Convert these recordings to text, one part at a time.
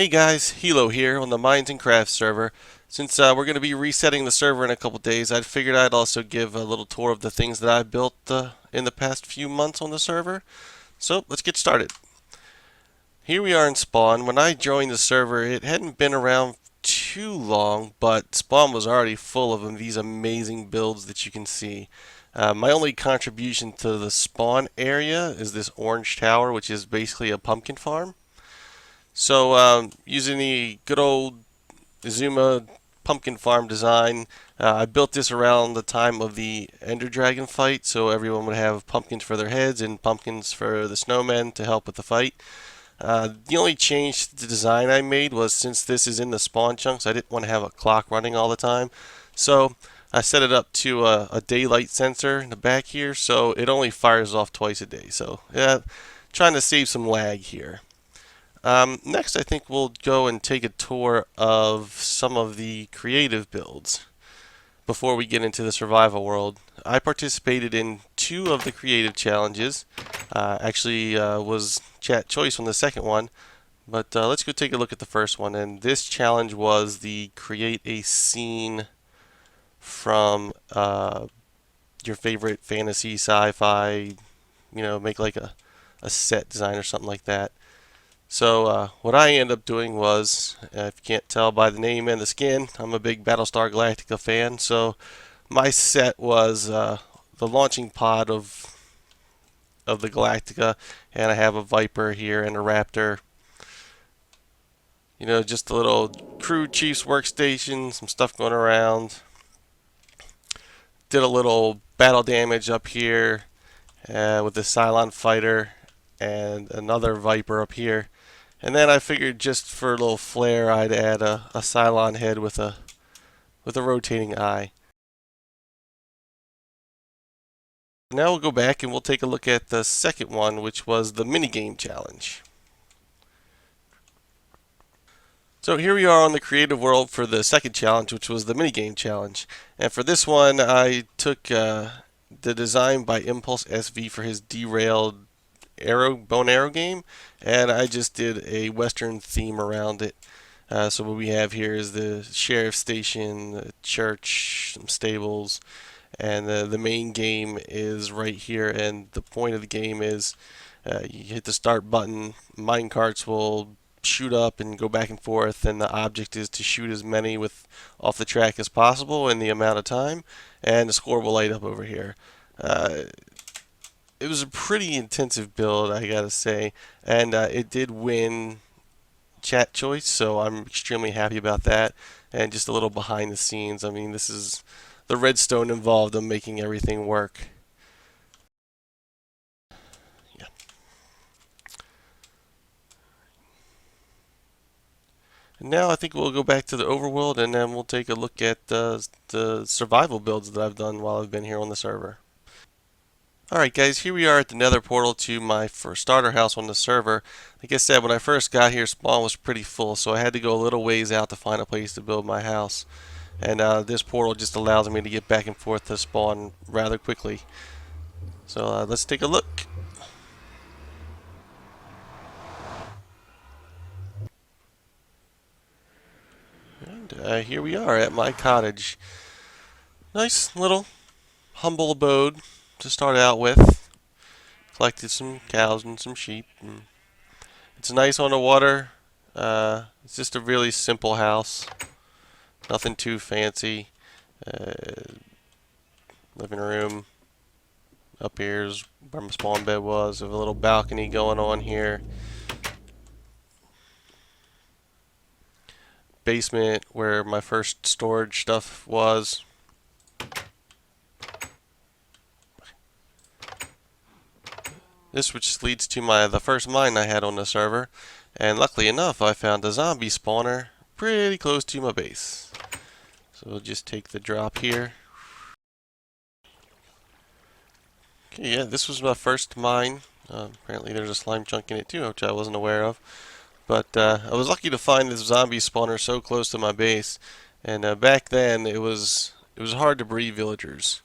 Hey guys, Hilo here on the Minds and Crafts server. Since we're going to be resetting the server in a couple days, I figured I'd also give a little tour of the things that I built in the past few months on the server. So let's get started. Here we are in Spawn. When I joined the server, it hadn't been around too long, but Spawn was already full of these amazing builds that you can see. My only contribution to the Spawn area is this orange tower, which is basically a pumpkin farm. So using the good old Izuma pumpkin farm design, I built this around the time of the Ender Dragon fight, so everyone would have pumpkins for their heads and pumpkins for the snowmen to help with the fight. The only change to the design I made was, since this is in the spawn chunks, I didn't want to have a clock running all the time. So I set it up to a daylight sensor in the back here, so it only fires off twice a day. So yeah, trying to save some lag here. Next, I think we'll go and take a tour of some of the creative builds before we get into the survival world. I participated in two of the creative challenges. Actually, was chat choice on the second one, but let's go take a look at the first one. And this challenge was the create a scene from your favorite fantasy, sci-fi. Make like a set design or something like that. So what I ended up doing was, if you can't tell by the name and the skin, I'm a big Battlestar Galactica fan. So my set was the launching pod of the Galactica, and I have a Viper here and a Raptor. Just a little crew chief's workstation, some stuff going around. Did a little battle damage up here with the Cylon fighter and another Viper up here. And then I figured, just for a little flair, I'd add a Cylon head with a rotating eye. Now we'll go back and we'll take a look at the second one, which was the minigame challenge. So here we are on the creative world for the second challenge, which was the minigame challenge. And for this one, I took the design by Impulse SV for his derailed bone arrow game, and I just did a western theme around it. So what we have here is the sheriff's station, the church, some stables, and the main game is right here. And the point of the game is you hit the start button, mine carts will shoot up and go back and forth, and the object is to shoot as many with off the track as possible in the amount of time, and the score will light up over here. It was a pretty intensive build, I gotta say, and it did win chat choice, so I'm extremely happy about that. And just a little behind the scenes, I mean, this is the redstone involved in making everything work. Yeah. And now I think we'll go back to the overworld, and then we'll take a look at the survival builds that I've done while I've been here on the server. Alright guys, here we are at the nether portal to my first starter house on the server. Like I said, when I first got here, spawn was pretty full, so I had to go a little ways out to find a place to build my house. And this portal just allows me to get back and forth to spawn rather quickly. So let's take a look. And here we are at my cottage. Nice little humble abode to start out with. Collected some cows and some sheep. And it's nice on the water. It's just a really simple house. Nothing too fancy. Living room. Up here is where my spawn bed was. I have a little balcony going on here. Basement where my first storage stuff was. This which leads to the first mine I had on the server, and luckily enough I found a zombie spawner pretty close to my base. So we'll just take the drop here. Okay, yeah, this was my first mine. Apparently there's a slime chunk in it too, which I wasn't aware of. But I was lucky to find this zombie spawner so close to my base, and back then it was hard to breed villagers.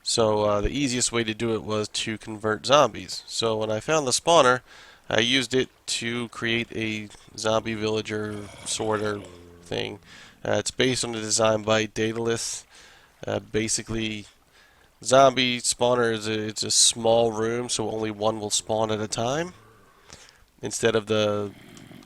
So the easiest way to do it was to convert zombies. So when I found the spawner, I used it to create a zombie villager sorter thing. It's based on the design by Daedalus. Basically, zombie spawner it's a small room, so only one will spawn at a time, instead of the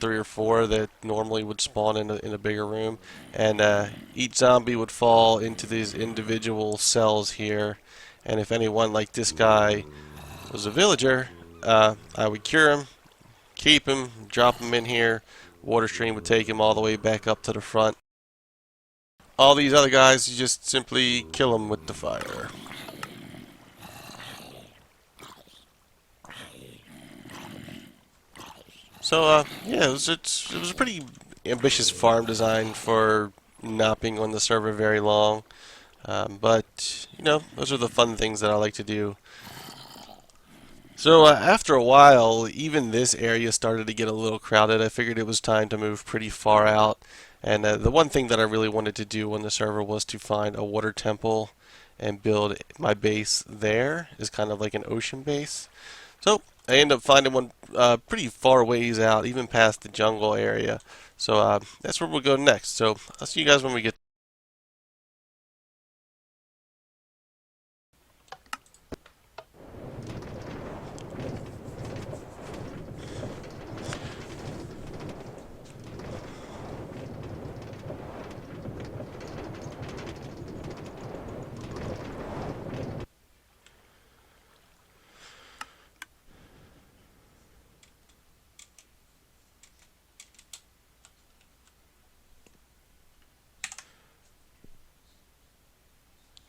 3 or 4 that normally would spawn in a bigger room. And each zombie would fall into these individual cells here. And if anyone like this guy was a villager, I would cure him, keep him, drop him in here. Water stream would take him all the way back up to the front. All these other guys, you just simply kill them with the fire. So yeah, it was a pretty ambitious farm design for not being on the server very long. But you know, those are the fun things that I like to do. So after a while, even this area started to get a little crowded. I figured it was time to move pretty far out. And the one thing that I really wanted to do on the server was to find a water temple and build my base there. It's kind of like an ocean base. So I ended up finding one pretty far ways out, even past the jungle area. So that's where we'll go next. So I'll see you guys when we get.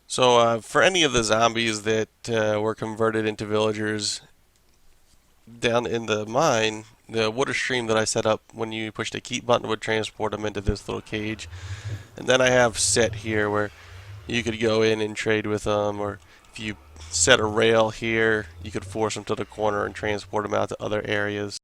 So for any of the zombies that were converted into villagers down in the mine, the water stream that I set up when you push the keep button would transport them into this little cage. And then I have set here where you could go in and trade with them, or if you set a rail here, you could force them to the corner and transport them out to other areas.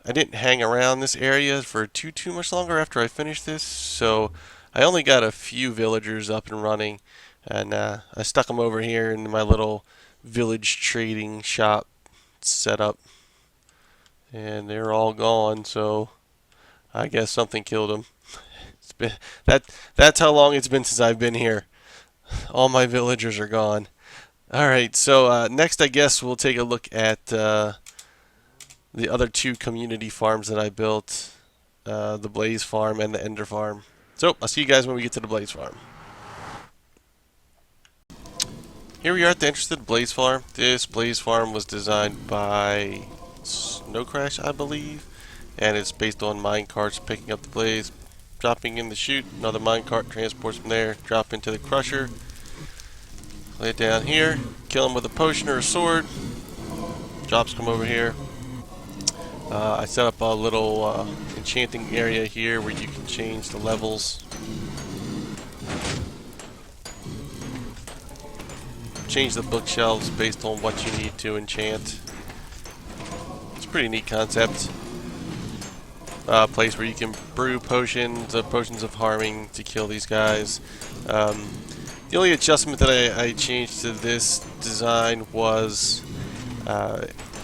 I didn't hang around this area for too much longer after I finished this, so I only got a few villagers up and running, and I stuck them over here in my little village trading shop setup, and they're all gone. So I guess something killed them. It's been that's how long it's been since I've been here. All my villagers are gone. All right, so next I guess we'll take a look at the other 2 community farms that I built, the Blaze Farm and the Ender Farm. So I'll see you guys when we get to the Blaze Farm. Here we are at the entrance to the Blaze Farm. This Blaze Farm was designed by Snow Crash, I believe, and it's based on mine carts picking up the blaze, dropping in the chute, another mine cart transports from there, drop into the crusher, lay it down here, kill him with a potion or a sword, drops come over here. I set up a little enchanting area here where you can change the levels. Change the bookshelves based on what you need to enchant. It's a pretty neat concept. Place where you can brew potions of harming to kill these guys. The only adjustment that I changed to this design was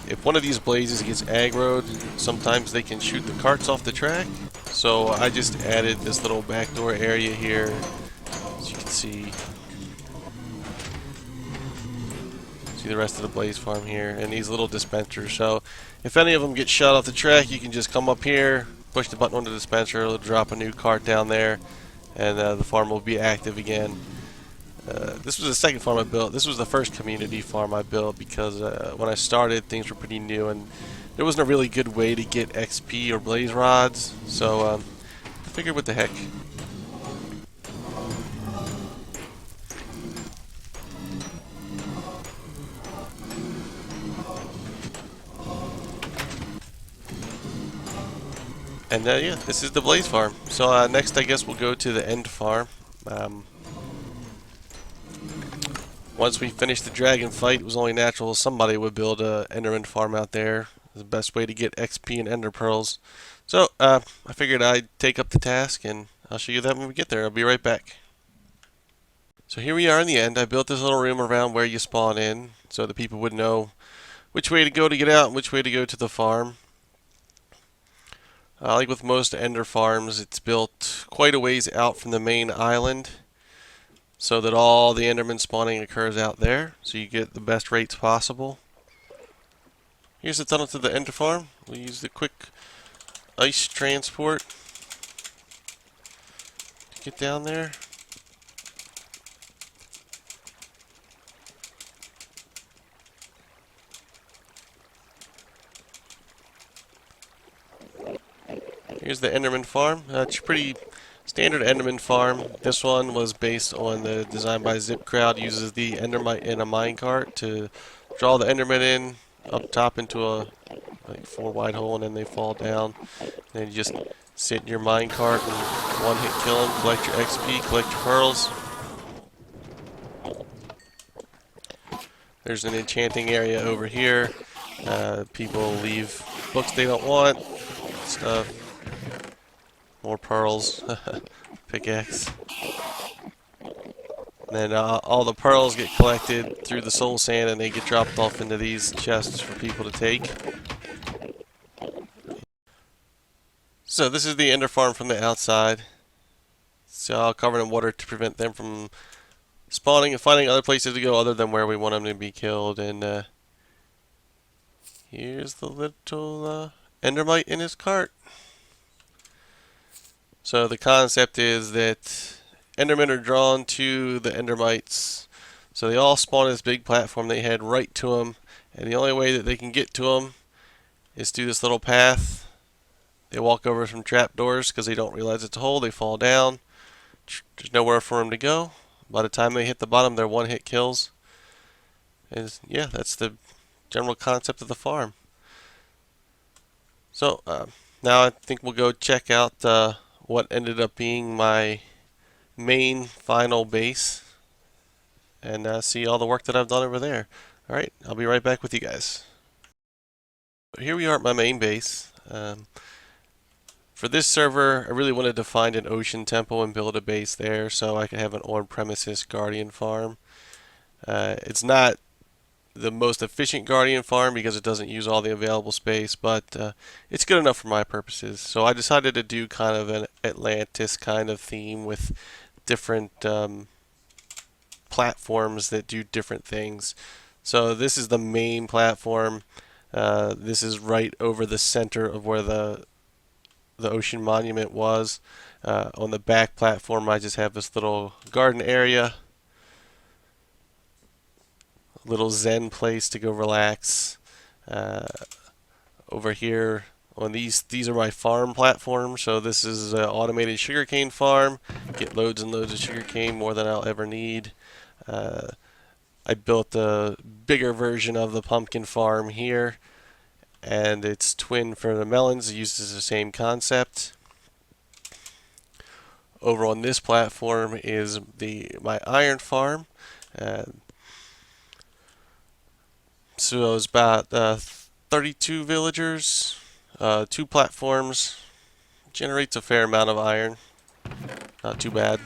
if one of these blazes gets aggroed, sometimes they can shoot the carts off the track. So I just added this little backdoor area here, as you can see. See the rest of the blaze farm here, and these little dispensers. So if any of them get shot off the track, you can just come up here, push the button on the dispenser, it'll drop a new cart down there, and the farm will be active again. This was the second farm I built. This was the first community farm I built because when I started, things were pretty new and there wasn't a really good way to get XP or blaze rods. So I figured, what the heck. And yeah, this is the blaze farm. So next, I guess we'll go to the end farm. Once we finished the dragon fight, it was only natural somebody would build a enderman farm out there. It's the best way to get XP and ender pearls. So I figured I'd take up the task, and I'll show you that when we get there. I'll be right back. So here we are in the end. I built this little room around where you spawn in, so the people would know which way to go to get out and which way to go to the farm. Like with most Ender farms, it's built quite a ways out from the main island so that all the Enderman spawning occurs out there, so you get the best rates possible. Here's the tunnel to the Ender farm. We'll use the quick ice transport to get down there. Here's the Enderman farm. It's a pretty standard Enderman farm. This one was based on the design by Zip Crowd. Uses the Endermite in a minecart to draw the Enderman in up top into a like 4 wide hole, and then they fall down. And then you just sit in your minecart and one hit kill them, collect your XP, collect your pearls. There's an enchanting area over here. People leave books they don't want, stuff. More pearls. Pickaxe. And then all the pearls get collected through the soul sand and they get dropped off into these chests for people to take. So this is the Ender farm from the outside. It's all covered in water to prevent them from spawning and finding other places to go other than where we want them to be killed. And here's the little Endermite in his cart. So the concept is that Endermen are drawn to the Endermites. So they all spawn in this big platform. They head right to them. And the only way that they can get to them is through this little path. They walk over some trapdoors because they don't realize it's a hole. They fall down. There's nowhere for them to go. By the time they hit the bottom, they're one-hit kills. And yeah, that's the general concept of the farm. So now I think we'll go check out what ended up being my main final base and see all the work that I've done over there. Alright, I'll be right back with you guys. Here we are at my main base. For this server, I really wanted to find an ocean temple and build a base there so I could have an on-premises guardian farm. It's not the most efficient guardian farm because it doesn't use all the available space, but it's good enough for my purposes. So I decided to do kind of an Atlantis kind of theme with different platforms that do different things. So this is the main platform. This is right over the center of where the ocean monument was. On the back platform I just have this little garden area, little zen place to go relax. Over here on these are my farm platforms. So this is an automated sugarcane farm. Get loads and loads of sugarcane, more than I'll ever need. I built a bigger version of the pumpkin farm here, and it's twin for the melons. It uses the same concept. Over on this platform is my iron farm. So it's about 32 villagers, 2 platforms, generates a fair amount of iron, not too bad.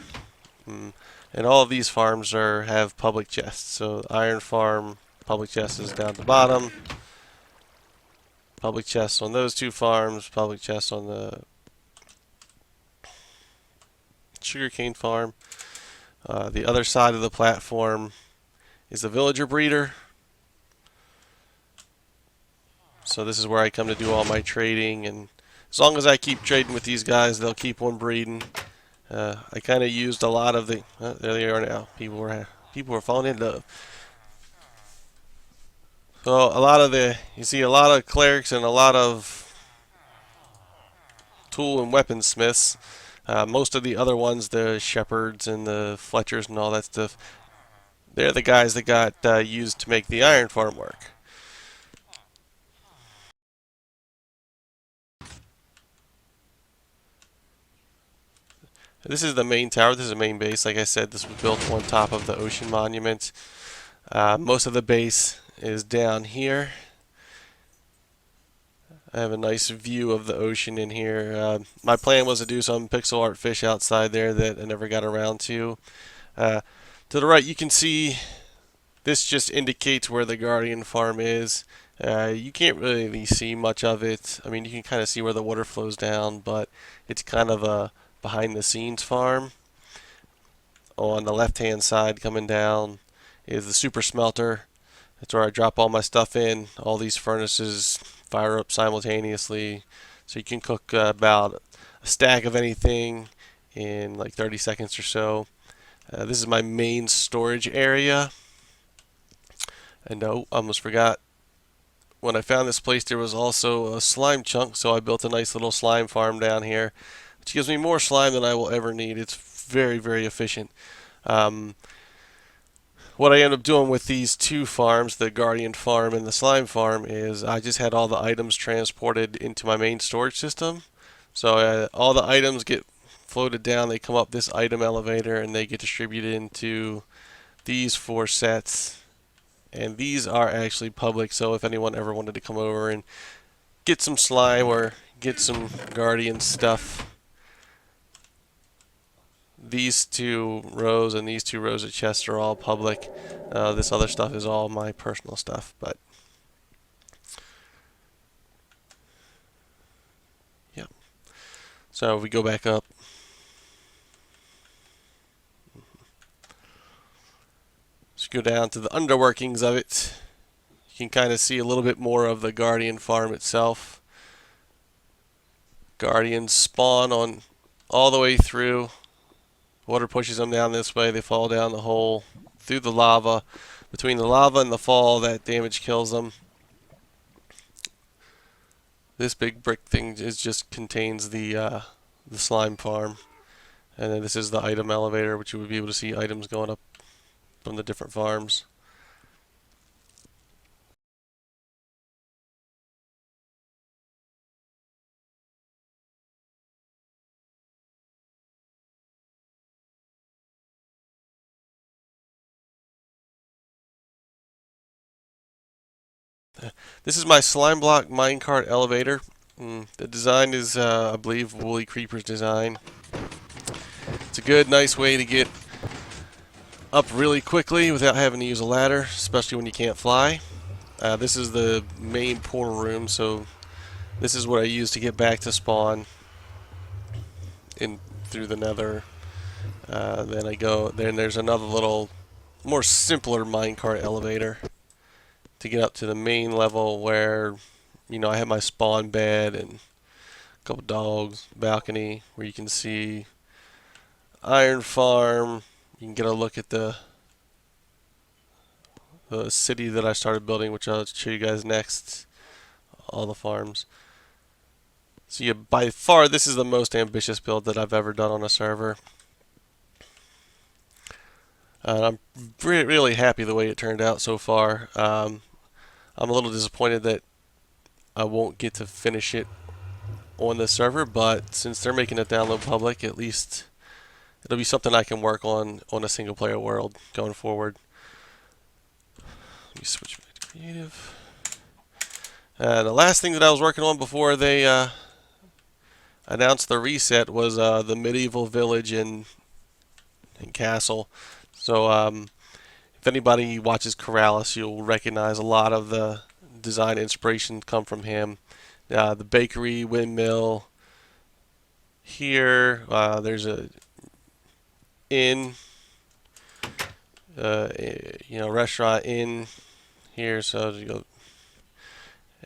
And all of these farms have public chests. So iron farm, public chest is down at the bottom. Public chests on those 2 farms, public chests on the sugarcane farm. The other side of the platform is the villager breeder. So this is where I come to do all my trading, and as long as I keep trading with these guys, they'll keep on breeding. I kind of used a lot of the. There they are now. People were falling in love. So you see a lot of clerics and a lot of tool and weaponsmiths. Most of the other ones, the shepherds and the fletchers and all that stuff, they're the guys that got used to make the iron farm work. This is the main tower. This is the main base. Like I said, this was built on top of the ocean monument. Most of the base is down here. I have a nice view of the ocean in here. My plan was to do some pixel art fish outside there that I never got around to. To the right, you can see This just indicates where the Guardian farm is. You can't really see much of it. I mean, you can kind of see where the water flows down, but it's kind of a behind the scenes farm. On the left hand side coming down is the super smelter. That's where I drop all my stuff in. All these furnaces fire up simultaneously, so you can cook about a stack of anything in like 30 seconds or so. This is my main storage area. And oh, almost forgot. When I found this place, there was also a slime chunk, so I built a nice little slime farm down here, which gives me more slime than I will ever need. It's very, very efficient. Um, what I end up doing with these two farms, the Guardian farm and the slime farm, is I just had all the items transported into my main storage system. So all the items get floated down, they come up this item elevator, and they get distributed into these 4 sets. And these are actually public, so if anyone ever wanted to come over and get some slime or get some Guardian stuff, these 2 rows and these 2 rows of chests are all public. This other stuff is all my personal stuff, but yeah. So if we go back up, let's go down to the underworkings of it. You can kind of see a little bit more of the Guardian farm itself. Guardians spawn on all the way through. Water pushes them down this way. They fall down the hole through the lava. Between the lava and the fall, that damage kills them. This big brick thing just contains the slime farm. And then this is the item elevator, which you would be able to see items going up from the different farms. This is my slime block minecart elevator. The design is, I believe, Woolly Creeper's design. It's a good, nice way to get up really quickly without having to use a ladder, especially when you can't fly. This is the main portal room, so this is what I use to get back to spawn in through the nether. Then I go, then there's another little, more simpler minecart elevator to get up to the main level where, I have my spawn bed and a couple dogs, balcony where you can see iron farm. You can get a look at the city that I started building, which I'll show you guys next. All the farms. So yeah, by far this is the most ambitious build that I've ever done on a server. I'm really happy the way it turned out so far. I'm a little disappointed that I won't get to finish it on the server, but since they're making it download public, at least it'll be something I can work on a single player world going forward. Let me switch back to creative. The last thing that I was working on before they announced the reset was the medieval village and castle. So if anybody watches Corrales, you'll recognize a lot of the design inspiration come from him. The bakery, windmill. Here, there's a inn, restaurant inn here. So you go,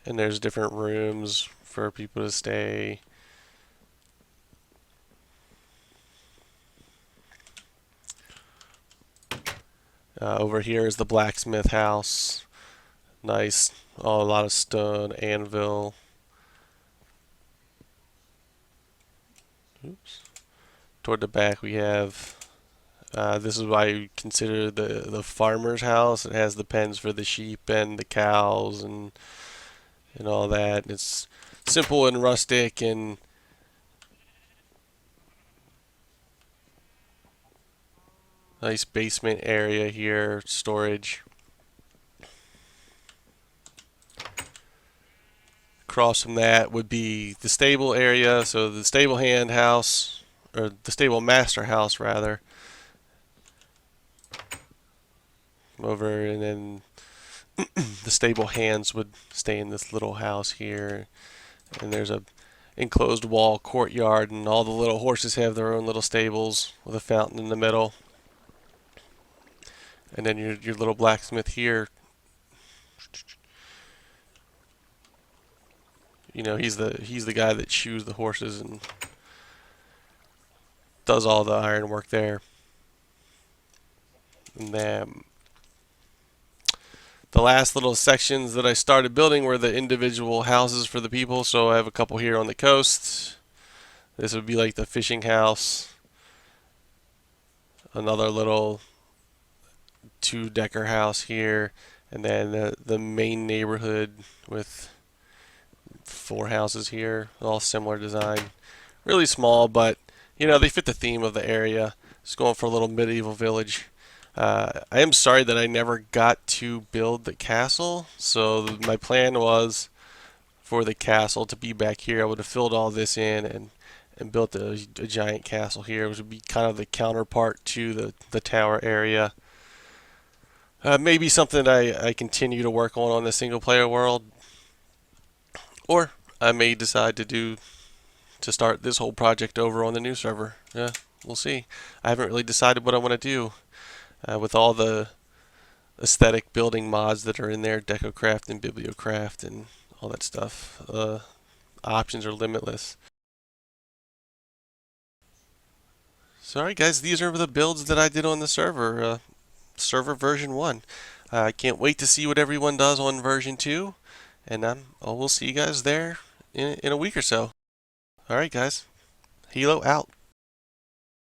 and there's different rooms for people to stay. Over here is the blacksmith house. Nice, a lot of stone, anvil. Oops. Toward the back we have, this is why I consider the farmer's house. It has the pens for the sheep and the cows and all that. It's simple and rustic and nice basement area here, storage. Across from that would be the stable area, so the stable hand house, or the stable master house rather. over, and then the stable hands would stay in this little house here. And there's a enclosed wall courtyard, and all the little horses have their own little stables with a fountain in the middle. And then your little blacksmith here, he's the guy that shoes the horses and does all the iron work there. And then the last little sections that I started building were the individual houses for the people. So I have a couple here on the coast. This would be like the fishing house. Another little two-decker house here, and then the main neighborhood with four houses here, all similar design. Really small, but they fit the theme of the area. Just going for a little medieval village. I am sorry that I never got to build the castle. So my plan was for the castle to be back here. I would have filled all this in and built a giant castle here, which would be kind of the counterpart to the tower area. Maybe something I continue to work on the single player world, or I may decide to start this whole project over on the new server. Yeah, we'll see. I haven't really decided what I want to do with all the aesthetic building mods that are in there, DecoCraft and Bibliocraft and all that stuff. Options are limitless. So, alright guys, these are the builds that I did on the server. Server version 1. I can't wait to see what everyone does on version 2, and we'll see you guys there in a week or so. Alright guys, Hilo out.